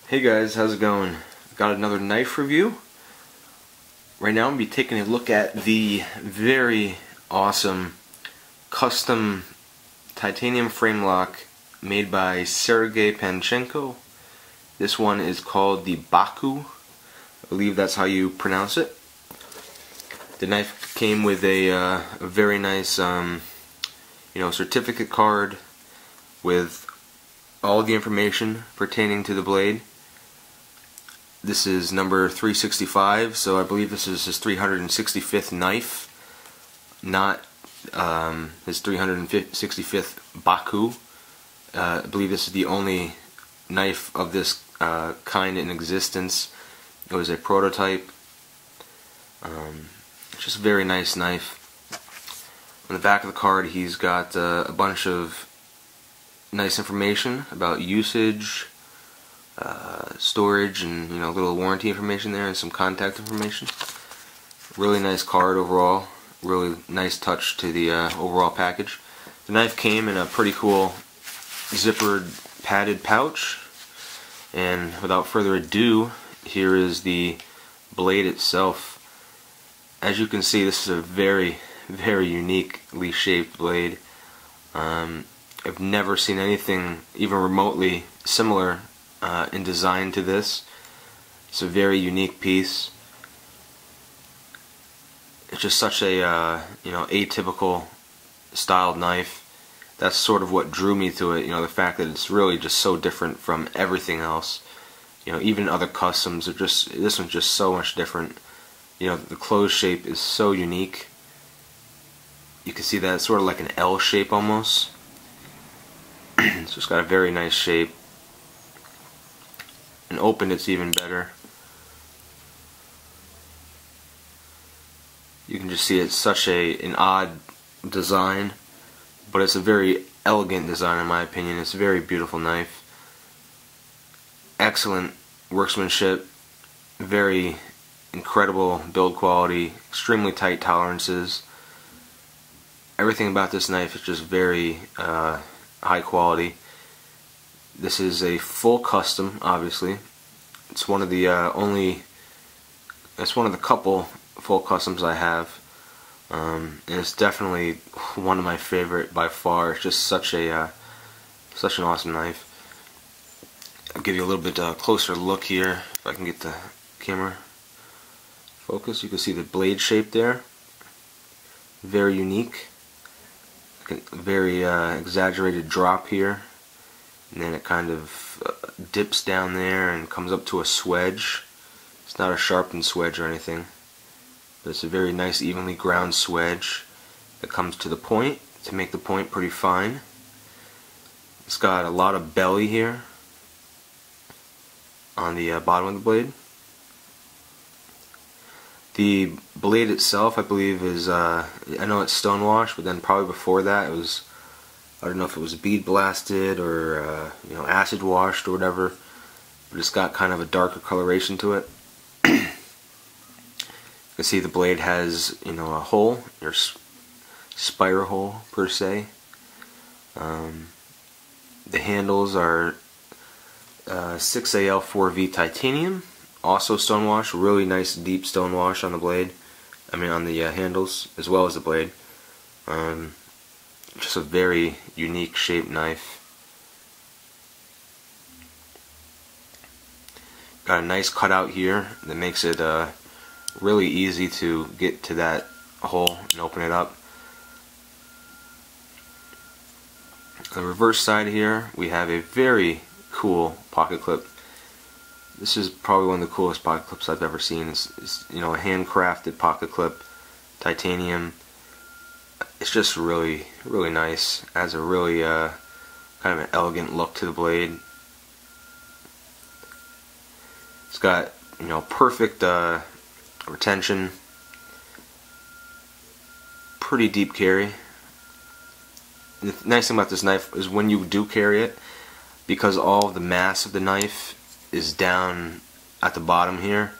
Hey guys, how's it going? Got another knife review. Right now I'm going to be taking a look at the very awesome custom titanium frame lock made by Serge. This one is called the Baku. I believe that's how you pronounce it. The knife came with a very nice certificate card with all the information pertaining to the blade. This is number 365, so I believe this is his 365th knife, not his 365th Baku. I believe this is the only knife of this kind in existence. It was a prototype. Just a very nice knife. On the back of the card he's got a bunch of nice information about usage, storage, and little warranty information there, and some contact information. Really nice card overall. Really nice touch to the overall package. The knife came in a pretty cool zippered padded pouch, and without further ado, here is the blade itself. As you can see, this is a very uniquely shaped blade. I've never seen anything even remotely similar in design to this. It's a very unique piece. It's just such a atypical styled knife. That's sort of what drew me to it. The fact that it's really just so different from everything else. Even other customs are just, this one's just so much different. The closed shape is so unique. You can see that it's sort of like an L shape almost. So it's got a very nice shape. And open, it's even better. You can just see it's such an odd design, but it's a very elegant design in my opinion. It's a very beautiful knife. Excellent workmanship, very incredible build quality, extremely tight tolerances. Everything about this knife is just very high quality. This is a full custom, obviously. It's one of the it's one of the couple full customs I have, and it's definitely one of my favorite by far. It's just such an awesome knife. I'll give you a little bit closer look here if I can get the camera focus. You can see the blade shape there. Very unique. Very exaggerated drop here, and then it kind of dips down there and comes up to a swedge. It's not a sharpened swedge or anything, but it's a very nice evenly ground swedge that comes to the point to make the point pretty fine. It's got a lot of belly here on the bottom of the blade. The blade itself, I believe, is, I know it's stonewashed, but then probably before that it was, I don't know if it was bead blasted or, acid washed or whatever, but it's got kind of a darker coloration to it. You can see the blade has, a hole, or spire hole per se. The handles are 6AL4V titanium. Also stonewash, really nice deep stonewash on the blade. I mean on the handles as well as the blade. Just a very unique shaped knife. Got a nice cutout here that makes it really easy to get to that hole and open it up. On the reverse side here we have a very cool pocket clip. This is probably one of the coolest pocket clips I've ever seen. It's a handcrafted pocket clip, titanium. It's just really nice. Adds a really kind of an elegant look to the blade. It's got perfect retention, pretty deep carry. The nice thing about this knife is when you do carry it, because all of the mass of the knife is down at the bottom here,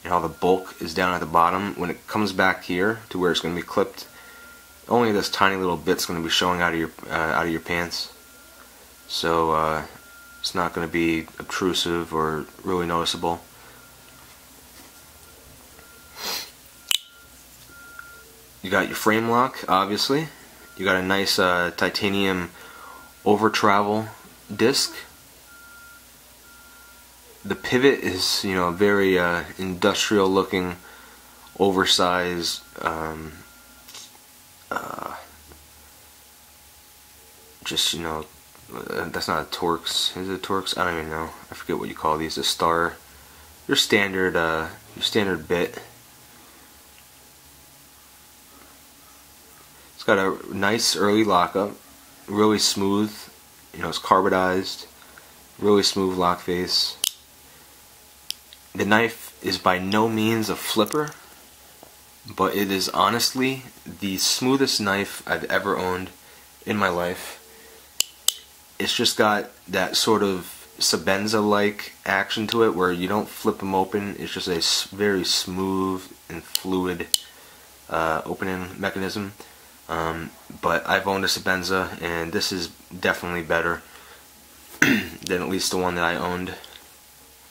and all the bulk is down at the bottom. When it comes back here to where it's going to be clipped, only this tiny little bit's going to be showing out of your pants. So It's not going to be obtrusive or really noticeable. You got your frame lock, obviously. You got a nice titanium over travel disc. The pivot is, you know, very industrial looking, oversized, just, you know, that's not a Torx. Is it a Torx? I don't even know. I forget what you call these. A star. Your standard bit. It's got a nice early lockup. Really smooth. You know, it's carbonized. Really smooth lock face. The knife is by no means a flipper, but it is honestly the smoothest knife I've ever owned in my life. It's just got that sort of Sebenza-like action to it where you don't flip them open. It's just a very smooth and fluid opening mechanism. But I've owned a Sebenza, and this is definitely better than at least the one that I owned.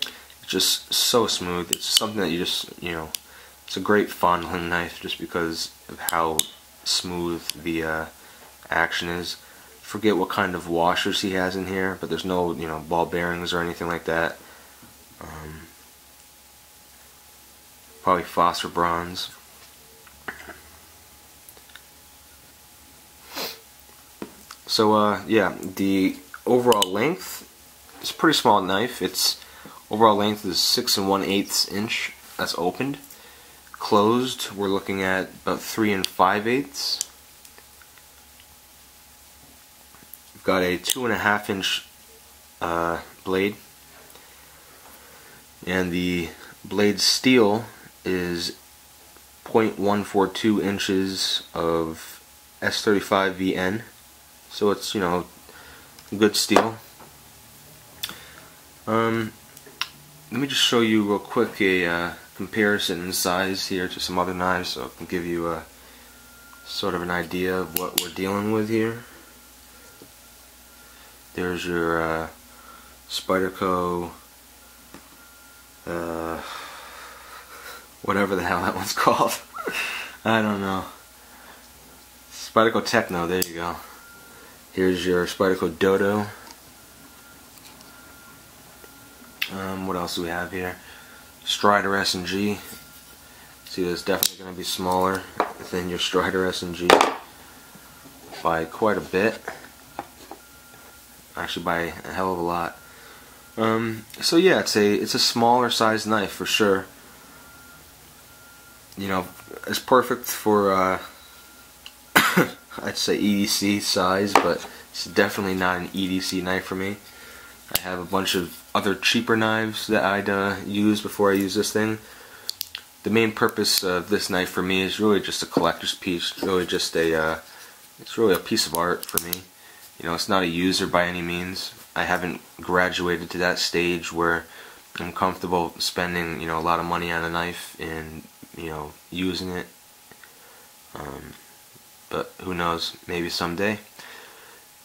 It's just so smooth. It's something that you just, you know, it's a great fondling knife just because of how smooth the action is. Forget what kind of washers he has in here, but there's no, you know, ball bearings or anything like that. Probably phosphor bronze. So yeah, the overall length is a pretty small knife. Its overall length is 6 1/8 inch. That's opened. Closed, we're looking at about 3 5/8. We've got a 2.5 inch blade, and the blade steel is 0.142 inches of S35 VN, so it's, you know, good steel. Let me just show you real quick a comparison in size here to some other knives, so I can give you a sort of an idea of what we're dealing with here. There's your Spyderco, whatever the hell that one's called. I don't know. Spyderco Techno, there you go. Here's your Spyderco Dodo. What else do we have here? Strider S&G. See, that's definitely going to be smaller than your Strider S&G by quite a bit. Actually, by a hell of a lot. So yeah, it's a smaller size knife for sure. You know, it's perfect for I'd say EDC size, but it's definitely not an EDC knife for me. I have a bunch of other cheaper knives that I'd use before I use this thing. The main purpose of this knife for me is really just a collector's piece. It's really just it's really a piece of art for me. You know, it's not a user by any means. I haven't graduated to that stage where I'm comfortable spending, you know, a lot of money on a knife and, you know, using it. But who knows, maybe someday.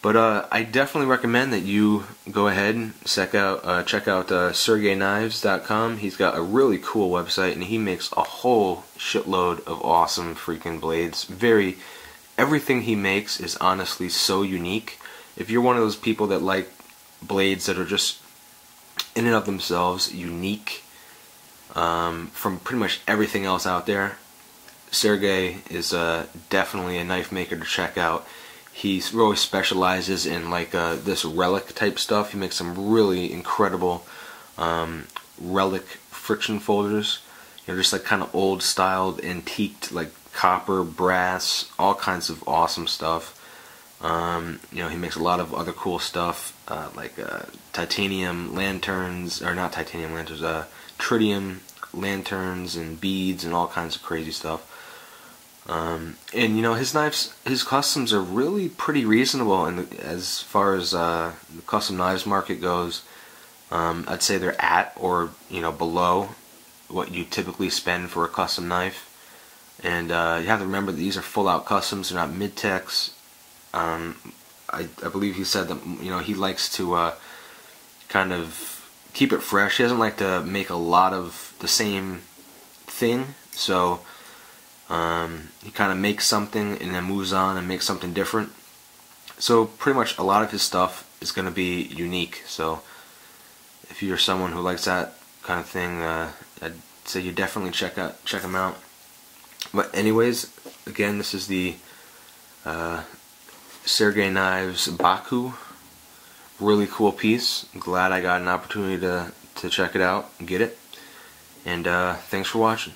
But I definitely recommend that you go ahead and check out sergeknives.com. He's got a really cool website, and he makes a whole shitload of awesome freaking blades. Everything he makes is honestly so unique. If you're one of those people that like blades that are just in and of themselves unique from pretty much everything else out there, Sergey is definitely a knife maker to check out. He really specializes in like this relic type stuff. He makes some really incredible relic friction folders. You know, just like kind of old styled, antiqued, like copper, brass, all kinds of awesome stuff. You know, he makes a lot of other cool stuff like titanium lanterns, or not titanium lanterns, tritium lanterns and beads and all kinds of crazy stuff. And you know, his knives, his customs are really pretty reasonable as far as the custom knives market goes. I'd say they're at or, you know, below what you typically spend for a custom knife. And you have to remember that these are full out customs, they're not mid-techs. I believe he said that, you know, he likes to kind of keep it fresh. He doesn't like to make a lot of the same thing, so he kind of makes something and then moves on and makes something different. So pretty much a lot of his stuff is going to be unique. So if you're someone who likes that kind of thing, I'd say you definitely check him out. But anyways, again, this is the Serge Knives Baku. Really cool piece. I'm glad I got an opportunity to check it out and get it. And thanks for watching.